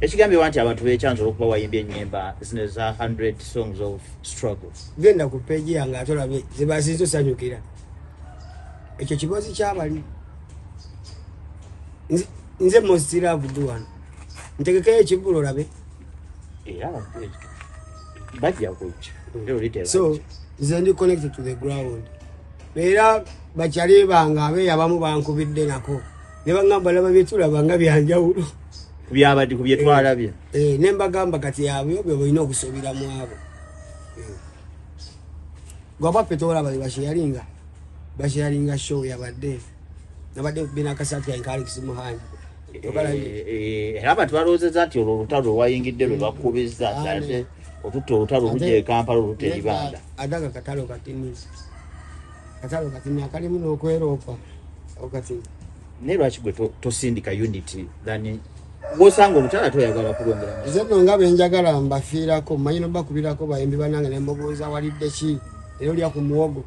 Ekigambi wanti abantu bechanzo okuba wayimbye ennyimba zino za 100 songs of struggle. Genda ku page yange atolabe zibazizo sanyukira. Ekyo kibozi kyabali. Nze mostira abuduwana. Ntegekeye ekibulo labe. Bajja kucha. So, nze ndi connected to the ground. Era bakyali banga abe abamu bankubidde nako. Ne bangamba laba byetulaba nga byanjawulo. Kubyabadde kubyetwalabye. Nembagamba kati yabyo byo boyina okusobira mu abo. Gwaba petola bali basharinga show yabadde. Nabadde bina kasatu ya Alex Muhandi. Era abantu balowooza nti olutalo wayingidde lwe bakubizza ate otutto olutalo lujja e Kampala oluteri banda. Adaga katalo katini. Katalo katini akalimu n'okweropa. Okati. Ne lwaki gwe tosindika unity than Bosanga olutala toyagala kulongera. Zeto ngabe njagala mbafiirako mayino bakubirako bayimbi banange ne mbogoza walidde ki ero lya ku muwogo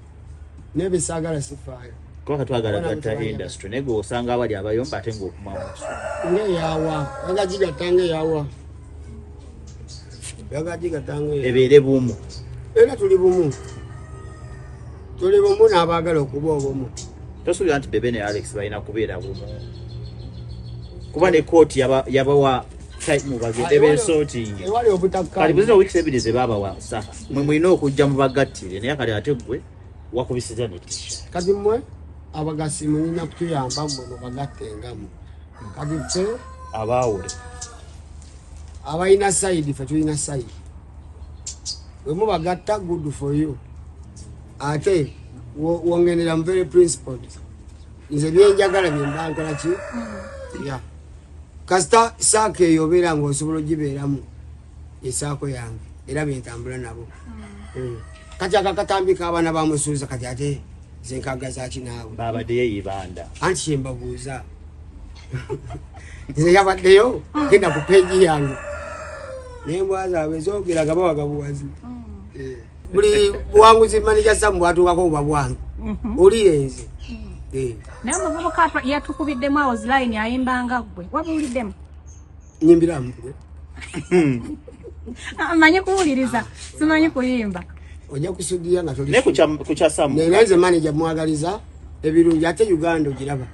nebisagala sifaayo. Kwa twagala gata industry nego osanga abali abayomba ate ng'okumamuso. Nge yawa yagajiga tange yawa. Yagajiga tange. Ebeere bumu. Era tuli bumu. Tuli bumu n'abagala okuba obumu. Tosuubira anti Bebe ne Alex balina kubeera bumu. Kuba ne kooti yabawa time bagende besorting. Ewali obutakka. Kali buzino weeks ebiri ze babawa Saha. Mwe mulina okujja mu bagattire naye kali ate gwe wakubisiza ne tisha. Kati mwe abagasi mulina kutuyamba mu bagattengamu. Kati ffe abaawule. Abayina side ffe tulina side. Bwe mubagatta good for you. Ate wongenera mu very principled. Nze byenjagala byemba nkola ki? Yeah. Kasta sake yobera ngo osobola gibeeramu esaako yange era byentambula nabo. Kati akakatambika abana bamusuuza kati ate zenkagaza ki naawe babadde yeyibanda anti kyembabuuza nze yabaddeyo genda ku peegi yange nembwa zaabwe zoogeraga bawagabuwazi buli buwanguzi manager Sam bwatuukako buba bwange oli yenze. Naye omuvubuka yatukubiddemu awo zilayini ayimbanga gwe wabuuliddemu nyimbiramu manyi kuwuliriza simanyi kuyimba ojja kusudiya nga toli ne kucha Sam nenze manager mwagaliza ebirungi ate Uganda ogiraba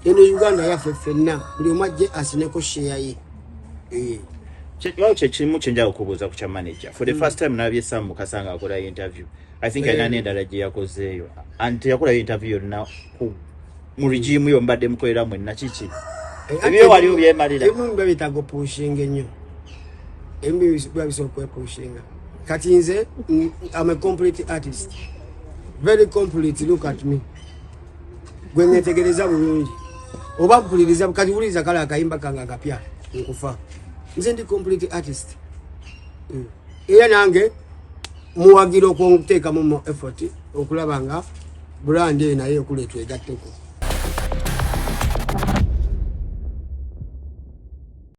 eno Uganda yaffe ffenna buli omu ajje asineko share ye. Kimu kyenja okubuuza ku kya manager. For the first time nabye Sam Mukasanga akola interview. I think ayina n'endala gye yakozeeyo. Anti yakola interview yonna mu regime yo mbadde mukolera mwenna kiki. Ebyo wali obyemalira. Ebimu babitago pushing ennyo. Ebimu babisooka pushinga. Kati nze I'm a complete artist. Very complete, look at me. Gwe netegereza bulungi. Oba mpuliriza kati wuliza kala akayimba kanga kapya nkufa. Nze ndi complete artist. Era nange muwagiro okuteeka mu effort okulaba nga brand naye okuletwa egatteko.